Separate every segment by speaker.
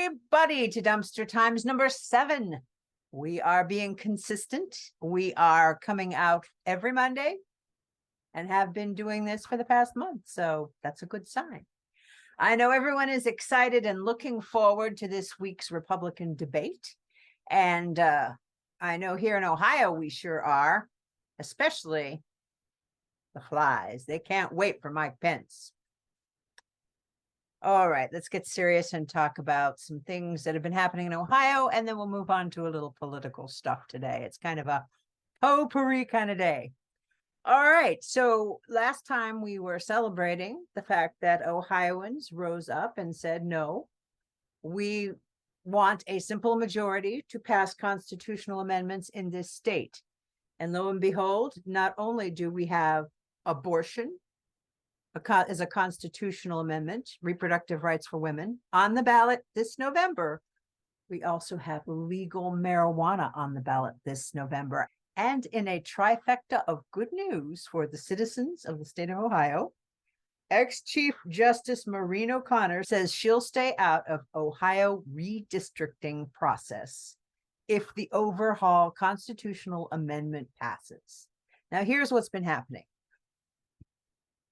Speaker 1: everybody to Dumpster Times number 7. We are being consistent. We are coming out every Monday and have been doing this for the past month. So that's a good sign. I know everyone is excited and looking forward to this week's Republican debate. And I know here in Ohio, we sure are, especially the flies. They can't wait for Mike Pence. All right, let's get serious and talk about some things that have been happening in Ohio, and then we'll move on to a little political stuff today. It's kind of a potpourri kind of day. All right, so last time we were celebrating the fact that Ohioans rose up and said, no, we want a simple majority to pass constitutional amendments in this state. And lo and behold, not only do we have abortion as a constitutional amendment, reproductive rights for women, on the ballot this November, we also have legal marijuana on the ballot this November. And in a trifecta of good news for the citizens of the state of Ohio, ex-Chief Justice Maureen O'Connor says she'll stay out of Ohio redistricting process if the overhaul constitutional amendment passes. Now, here's what's been happening.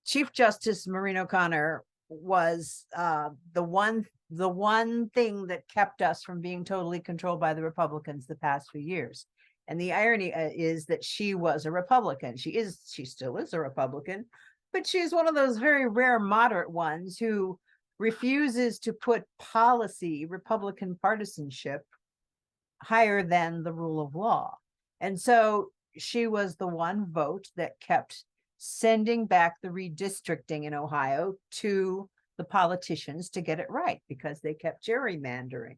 Speaker 1: Chief Justice Maureen O'Connor was the one thing that kept us from being totally controlled by the Republicans the past few years. And the irony is that she was a Republican. She still is a Republican, but she's one of those very rare moderate ones who refuses to put policy, Republican partisanship, higher than the rule of law. And so she was the one vote that kept sending back the redistricting in Ohio to the politicians to get it right, because they kept gerrymandering.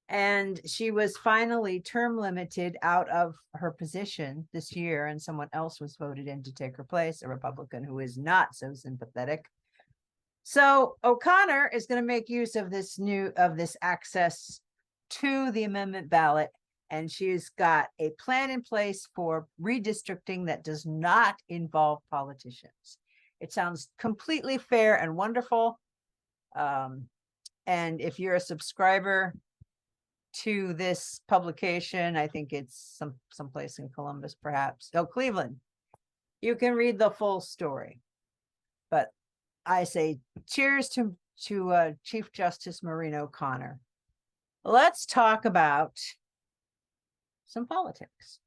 Speaker 1: And she was finally term limited out of her position this year, and someone else was voted in to take her place, a Republican who is not so sympathetic. So O'Connor is going to make use of this access to the amendment ballot, and she's got a plan in place for redistricting that does not involve politicians. It sounds completely fair and wonderful. And if you're a subscriber to this publication, I think it's someplace in Columbus, perhaps. Oh, Cleveland. You can read the full story. But I say cheers to Chief Justice Maureen O'Connor. Let's talk about some politics.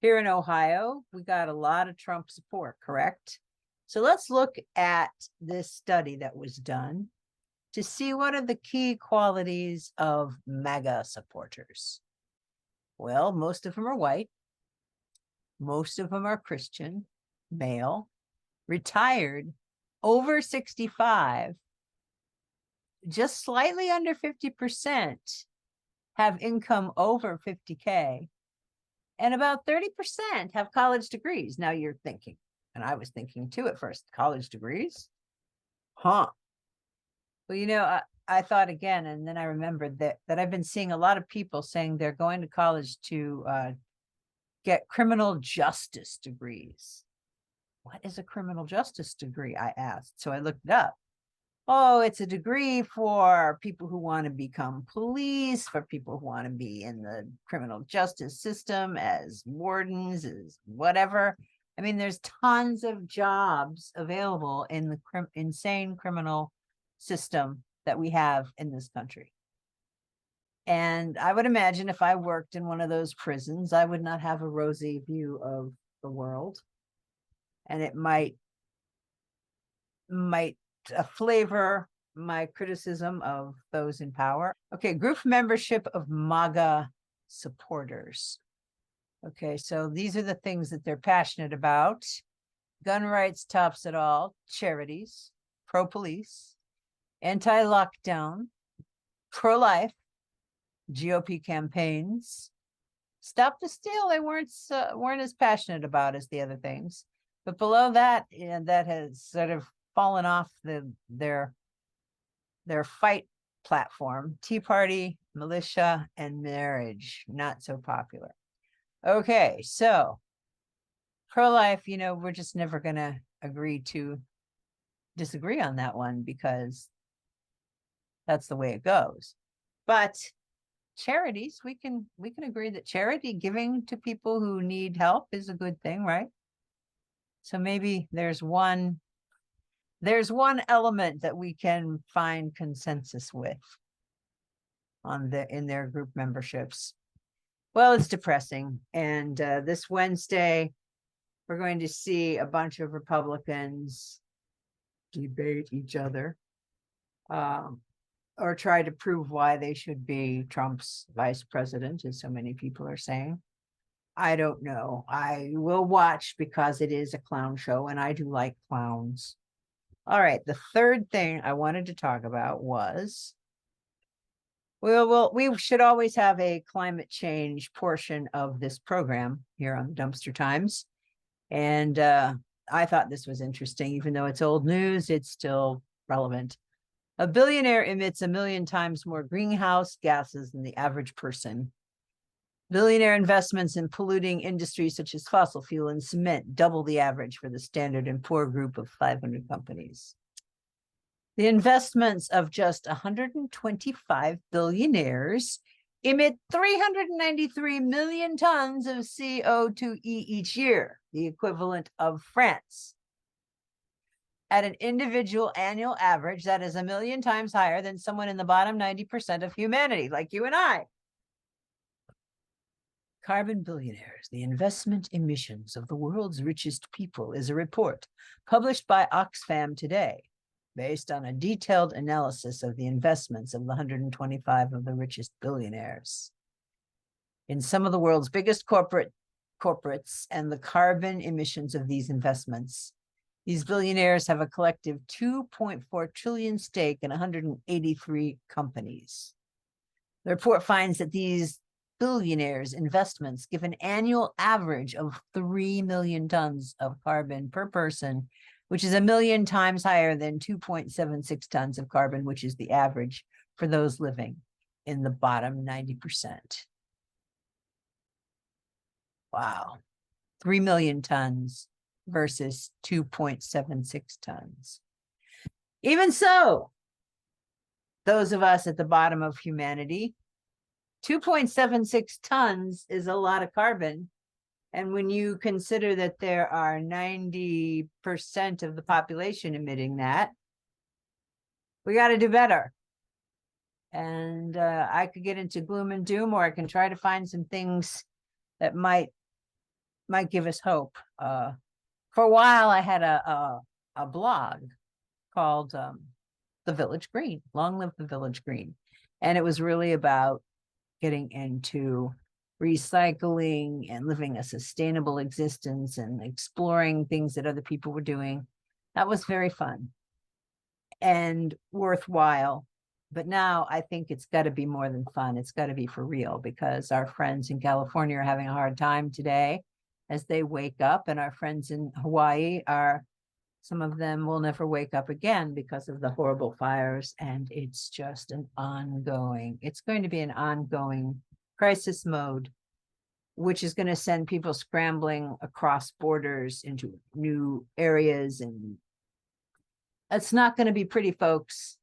Speaker 1: Here in Ohio, we got a lot of Trump support, correct? So let's look at this study that was done to see what are the key qualities of MAGA supporters. Well, most of them are white. Most of them are Christian, male, retired, over 65, just slightly under 50% have income over 50K, and about 30% have college degrees. Now you're thinking, and I was thinking too at first, college degrees? Huh. Well, I thought again, and then I remembered that I've been seeing a lot of people saying they're going to college to get criminal justice degrees. What is a criminal justice degree? I asked. So I looked it up. Oh, it's a degree for people who want to become police, for people who want to be in the criminal justice system as wardens, as whatever. I mean, there's tons of jobs available in the insane criminal system that we have in this country. And I would imagine if I worked in one of those prisons, I would not have a rosy view of the world. And it might flavor my criticism of those in power. Okay, group membership of MAGA supporters. Okay, so these are the things that they're passionate about. Gun rights tops it all. Charities, pro-police, anti-lockdown, pro-life, GOP campaigns. Stop the steal, they weren't as passionate about as the other things. But below that, that has sort of fallen off their fight platform. Tea Party, militia, and marriage, not so popular. Okay, so pro-life, we're just never going to agree to disagree on that one because that's the way it goes. But charities, we can agree that charity, giving to people who need help, is a good thing, right? So maybe there's one element that we can find consensus with in their group memberships. Well, it's depressing. And this Wednesday, we're going to see a bunch of Republicans debate each other, or try to prove why they should be Trump's vice president, as so many people are saying. I don't know. I will watch because it is a clown show and I do like clowns. All right. The third thing I wanted to talk about was, we should always have a climate change portion of this program here on Dumpster Times. And I thought this was interesting. Even though it's old news, it's still relevant. A billionaire emits 1 million times more greenhouse gases than the average person. Billionaire investments in polluting industries such as fossil fuel and cement double the average for the Standard and Poor group of 500 companies. The investments of just 125 billionaires emit 393 million tons of CO2e each year, the equivalent of France. At an individual annual average, that is 1 million times higher than someone in the bottom 90% of humanity, like you and I. Carbon Billionaires, the investment emissions of the world's richest people, is a report published by Oxfam today, based on a detailed analysis of the investments of the 125 of the richest billionaires. In some of the world's biggest corporates and the carbon emissions of these investments, these billionaires have a collective 2.4 trillion stake in 183 companies. The report finds that these billionaires' investments give an annual average of 3 million tons of carbon per person, which is 1 million times higher than 2.76 tons of carbon, which is the average for those living in the bottom 90%. Wow. 3 million tons versus 2.76 tons. Even so, those of us at the bottom of humanity, 2.76 tons is a lot of carbon. And when you consider that there are 90% of the population emitting that, we got to do better. And I could get into gloom and doom, or I can try to find some things that might give us hope. For a while, I had a blog called The Village Green, Long Live the Village Green. And it was really about getting into recycling and living a sustainable existence and exploring things that other people were doing. That was very fun and worthwhile. But now I think it's got to be more than fun. It's got to be for real, because our friends in California are having a hard time today as they wake up, and our friends in Hawaii some of them will never wake up again because of the horrible fires. And it's just it's going to be an ongoing crisis mode, which is going to send people scrambling across borders into new areas. And it's not going to be pretty, folks.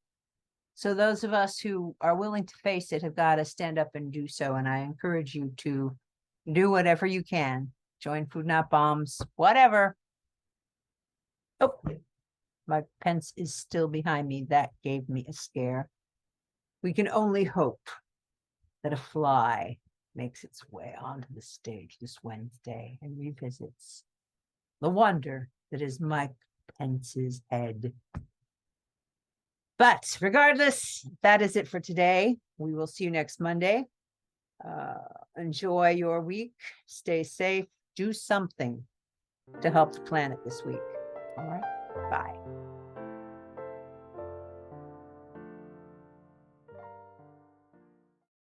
Speaker 1: So those of us who are willing to face it have got to stand up and do so. And I encourage you to do whatever you can. Join Food Not Bombs, whatever. Oh, my Pence is still behind me. That gave me a scare. We can only hope that a fly makes its way onto the stage this Wednesday and revisits the wonder that is Mike Pence's head. But regardless, that is it for today. We will see you next Monday. Enjoy your week. Stay safe. Do something to help the planet this week. All right. Bye.